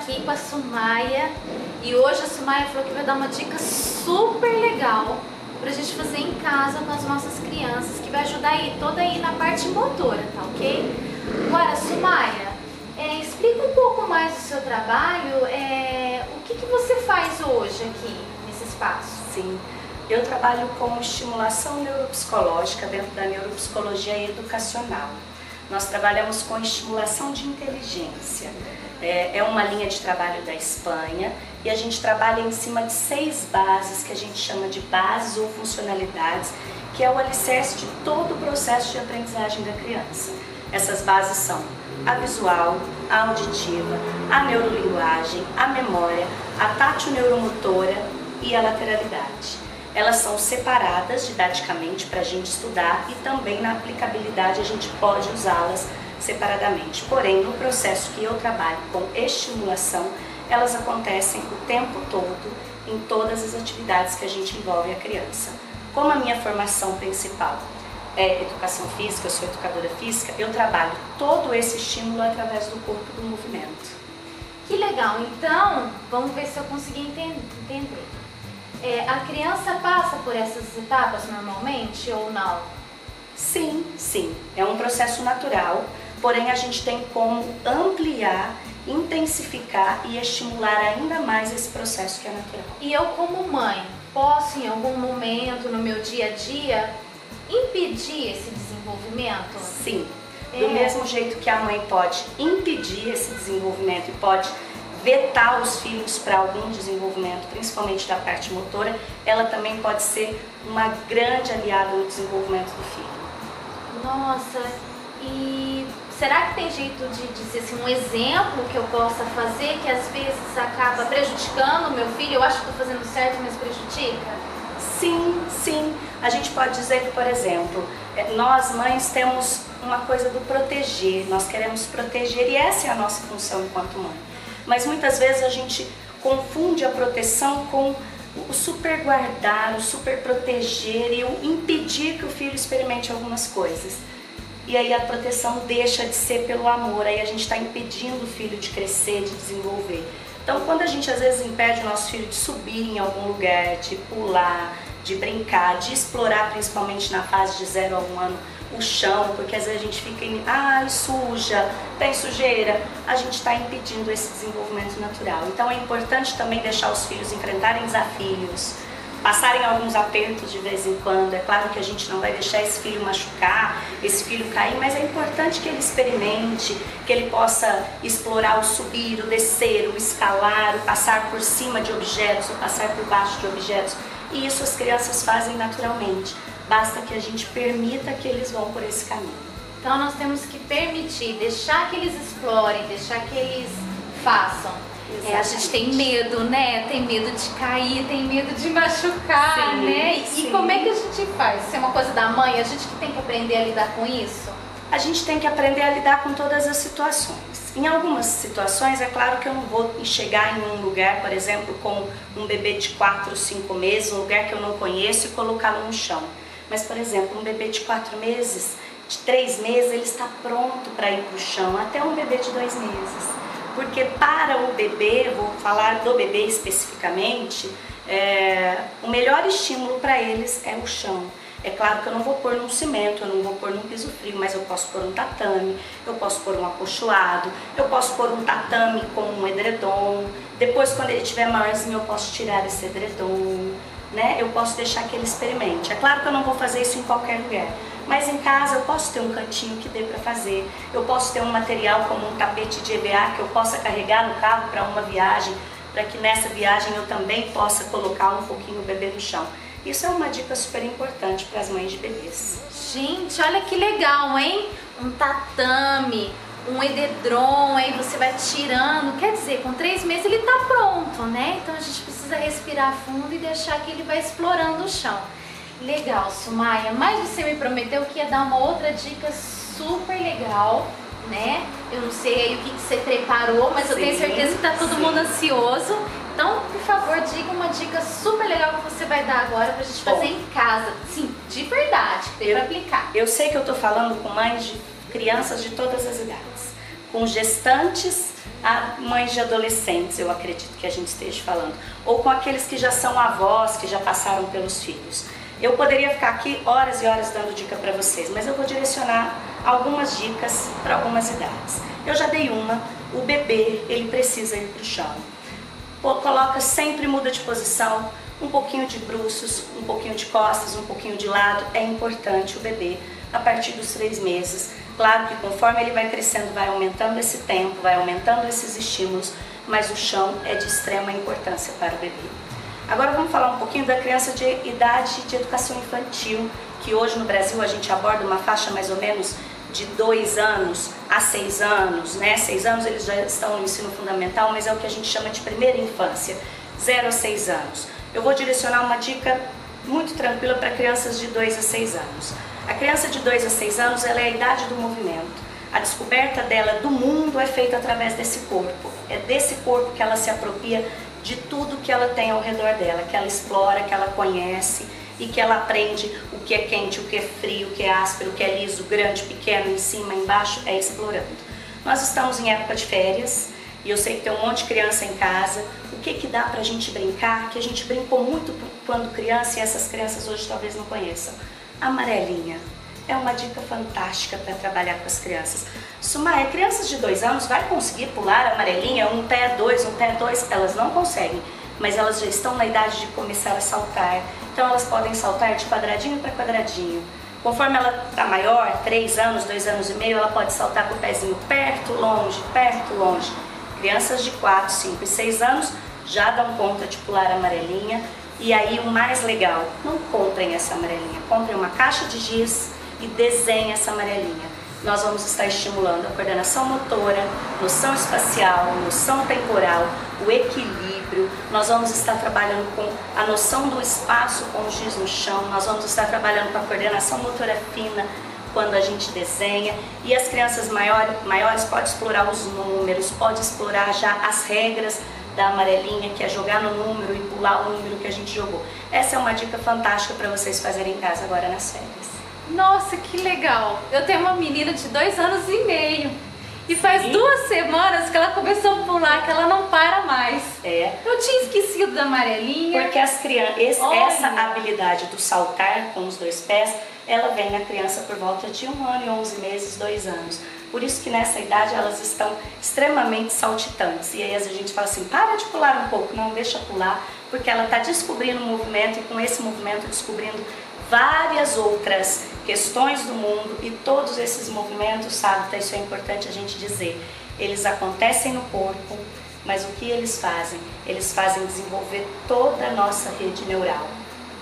aqui com a Sumaia e hoje a Sumaia falou que vai dar uma dica super legal pra gente fazer em casa com as nossas crianças, que vai ajudar aí toda aí na parte motora, tá ok? Agora, Sumaia, explica um pouco mais do seu trabalho, o que você faz hoje aqui nesse espaço? Sim, eu trabalho com estimulação neuropsicológica dentro da neuropsicologia educacional. Nós trabalhamos com estimulação de inteligência. É uma linha de trabalho da Espanha e a gente trabalha em cima de 6 bases que a gente chama de bases ou funcionalidades, que é o alicerce de todo o processo de aprendizagem da criança. Essas bases são a visual, a auditiva, a neurolinguagem, a memória, a tátil-neuromotora e a lateralidade. Elas são separadas didaticamente para a gente estudar e também na aplicabilidade a gente pode usá-las separadamente. Porém, no processo que eu trabalho com estimulação, elas acontecem o tempo todo em todas as atividades que a gente envolve a criança. Como a minha formação principal é educação física, eu sou educadora física, eu trabalho todo esse estímulo através do corpo do movimento. Que legal! Então, vamos ver se eu consegui entender. A criança passa por essas etapas normalmente ou não? Sim, sim. É um processo natural, porém a gente tem como ampliar, intensificar e estimular ainda mais esse processo que é natural. E eu, como mãe, posso em algum momento no meu dia a dia impedir esse desenvolvimento? Sim. Do mesmo jeito que a mãe pode impedir esse desenvolvimento e pode vetar os filhos para algum desenvolvimento, principalmente da parte motora, ela também pode ser uma grande aliada no desenvolvimento do filho. Nossa, e será que tem jeito de dizer assim, um exemplo que eu possa fazer que às vezes acaba prejudicando o meu filho? Eu acho que estou fazendo certo, mas prejudica? Sim, sim. A gente pode dizer que, por exemplo, nós mães temos uma coisa do proteger, nós queremos proteger e essa é a nossa função enquanto mãe. Mas muitas vezes a gente confunde a proteção com o super guardar, o super proteger e o impedir que o filho experimente algumas coisas. E aí a proteção deixa de ser pelo amor, aí a gente está impedindo o filho de crescer, de desenvolver. Então quando a gente às vezes impede o nosso filho de subir em algum lugar, de pular, de brincar, de explorar principalmente na fase de 0 a 1 ano, o chão, porque às vezes a gente fica suja, tem sujeira, a gente está impedindo esse desenvolvimento natural. Então é importante também deixar os filhos enfrentarem desafios, passarem alguns apertos de vez em quando. É claro que a gente não vai deixar esse filho machucar, esse filho cair, mas é importante que ele experimente, que ele possa explorar o subir, o descer, o escalar, o passar por cima de objetos, o passar por baixo de objetos. E isso as crianças fazem naturalmente. Basta que a gente permita que eles vão por esse caminho. Então nós temos que permitir, deixar que eles explorem, deixar que eles façam. A gente tem medo, né? Tem medo de cair, tem medo de machucar, sim, né? Sim. E como é que a gente faz? Isso é uma coisa da mãe, a gente que tem que aprender a lidar com isso? A gente tem que aprender a lidar com todas as situações. Em algumas situações, é claro que eu não vou chegar em um lugar, por exemplo, com um bebê de 4, 5 meses, um lugar que eu não conheço e colocá-lo no chão. Mas, por exemplo, um bebê de 4 meses, de 3 meses, ele está pronto para ir para o chão, até um bebê de 2 meses. Porque para o bebê, vou falar do bebê especificamente, o melhor estímulo para eles é o chão. É claro que eu não vou pôr num cimento, eu não vou pôr num piso frio, mas eu posso pôr um tatame, eu posso pôr um acolchoado, eu posso pôr um tatame com um edredom. Depois, quando ele estiver maiorzinho, eu posso tirar esse edredom, né? Eu posso deixar que ele experimente. É claro que eu não vou fazer isso em qualquer lugar, mas em casa eu posso ter um cantinho que dê para fazer. Eu posso ter um material como um tapete de EVA que eu possa carregar no carro para uma viagem, para que nessa viagem eu também possa colocar um pouquinho o bebê no chão. Isso é uma dica super importante para as mães de bebês. Gente, olha que legal, hein? Um tatame, um edredom, aí você vai tirando. Quer dizer, com 3 meses ele tá pronto, né? Então a gente precisa respirar fundo e deixar que ele vai explorando o chão. Legal, Sumaia. Mas você me prometeu que ia dar uma outra dica super legal, né? Eu não sei aí o que você preparou, mas eu tenho certeza que tá todo mundo ansioso. Então, por favor, diga uma dica super legal que você vai dar agora pra gente fazer em casa. Sim, de verdade, que tem pra aplicar. Eu sei que eu tô falando com mães de crianças de todas as idades. Com gestantes a mães de adolescentes, eu acredito que a gente esteja falando, ou com aqueles que já são avós, que já passaram pelos filhos. Eu poderia ficar aqui horas e horas dando dica para vocês, mas eu vou direcionar algumas dicas para algumas idades. Eu já dei uma, o bebê, ele precisa ir para o chão. Coloca sempre, muda de posição, um pouquinho de bruços, um pouquinho de costas, um pouquinho de lado, é importante o bebê a partir dos 3 meses. Claro que conforme ele vai crescendo, vai aumentando esse tempo, vai aumentando esses estímulos, mas o chão é de extrema importância para o bebê. Agora vamos falar um pouquinho da criança de idade de educação infantil, que hoje no Brasil a gente aborda uma faixa mais ou menos de 2 anos a 6 anos, né? 6 anos eles já estão no ensino fundamental, mas é o que a gente chama de primeira infância, 0 a 6 anos. Eu vou direcionar uma dica muito tranquila para crianças de 2 a 6 anos. A criança de 2 a 6 anos, ela é a idade do movimento. A descoberta dela do mundo é feita através desse corpo. É desse corpo que ela se apropria de tudo que ela tem ao redor dela, que ela explora, que ela conhece e que ela aprende o que é quente, o que é frio, o que é áspero, o que é liso, grande, pequeno, em cima, embaixo, é explorando. Nós estamos em época de férias e eu sei que tem um monte de criança em casa. O que dá pra gente brincar, que a gente brincou muito quando criança e essas crianças hoje talvez não conheçam? Amarelinha. É uma dica fantástica para trabalhar com as crianças. Sumaia, crianças de 2 anos vai conseguir pular amarelinha, um pé 2, um pé 2? Elas não conseguem, mas elas já estão na idade de começar a saltar. Então elas podem saltar de quadradinho para quadradinho. Conforme ela está maior, 3 anos, 2 anos e meio, ela pode saltar com o pezinho perto, longe, perto, longe. Crianças de 4, 5 e 6 anos já dão conta de pular amarelinha. E aí o mais legal, não comprem essa amarelinha, comprem uma caixa de giz e desenhe essa amarelinha. Nós vamos estar estimulando a coordenação motora, noção espacial, noção temporal, o equilíbrio. Nós vamos estar trabalhando com a noção do espaço com o giz no chão. Nós vamos estar trabalhando com a coordenação motora fina quando a gente desenha. E as crianças maiores podem explorar os números, podem explorar já as regras da amarelinha, que é jogar no número e pular o número que a gente jogou. Essa é uma dica fantástica para vocês fazerem em casa agora nas férias. Nossa, que legal! Eu tenho uma menina de 2 anos e meio e faz 2 semanas que ela começou a pular, que ela não para mais. Eu tinha esquecido da amarelinha. Porque as crianças, essa habilidade do saltar com os 2 pés, ela vem na criança por volta de 1 ano e 11 meses, 2 anos. Por isso que nessa idade elas estão extremamente saltitantes. E aí a gente fala assim, para de pular um pouco. Não, deixa pular, porque ela está descobrindo o movimento e com esse movimento descobrindo várias outras questões do mundo. E todos esses movimentos, sabe, isso é importante a gente dizer, eles acontecem no corpo, mas o que eles fazem? Eles fazem desenvolver toda a nossa rede neural.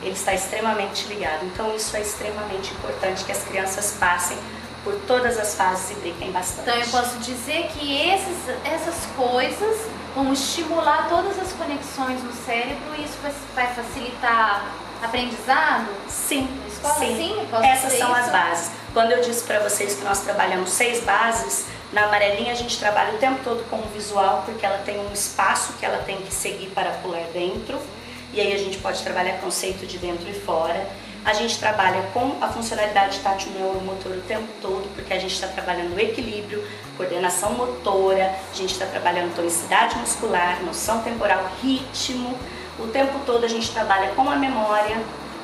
Ele está extremamente ligado. Então isso é extremamente importante que as crianças passem por todas as fases e brinquem bastante. Então eu posso dizer que essas coisas vão estimular todas as conexões no cérebro e isso vai facilitar aprendizado? Sim, na escola? sim. Essas são as bases. Quando eu disse para vocês que nós trabalhamos 6 bases, na amarelinha a gente trabalha o tempo todo com o visual, porque ela tem um espaço que ela tem que seguir para pular dentro, e aí a gente pode trabalhar conceito de dentro e fora. A gente trabalha com a funcionalidade tátil neuromotora o tempo todo, porque a gente está trabalhando o equilíbrio, coordenação motora, a gente está trabalhando tonicidade muscular, noção temporal, ritmo. O tempo todo a gente trabalha com a memória,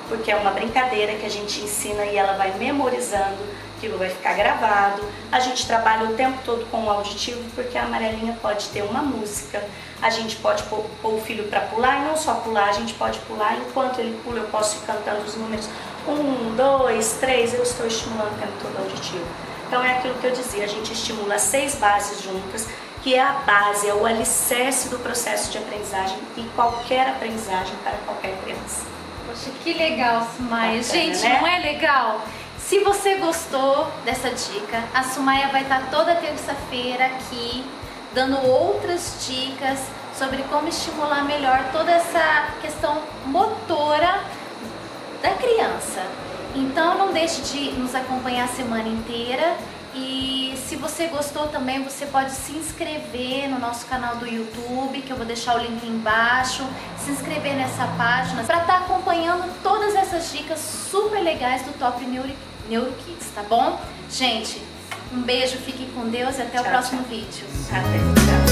porque é uma brincadeira que a gente ensina e ela vai memorizando, aquilo vai ficar gravado. A gente trabalha o tempo todo com o auditivo, porque a amarelinha pode ter uma música. A gente pode pôr o filho para pular e não só pular, a gente pode pular. Enquanto ele pula, eu posso ir cantando os números 1, 2, 3, eu estou estimulando o tempo todo o auditivo. Então é aquilo que eu dizia, a gente estimula 6 bases juntas, que é a base, é o alicerce do processo de aprendizagem e qualquer aprendizagem para qualquer criança. Poxa, que legal, Sumaia. Gente, né? Não é legal? Se você gostou dessa dica, a Sumaia vai estar toda terça-feira aqui dando outras dicas sobre como estimular melhor toda essa questão motora da criança. Então não deixe de nos acompanhar a semana inteira e se você gostou também você pode se inscrever no nosso canal do YouTube, que eu vou deixar o link embaixo, se inscrever nessa página para estar acompanhando todas essas dicas super legais do Top NeuroKids, tá bom? Gente, um beijo, fiquem com Deus e até o próximo vídeo. Até, tchau.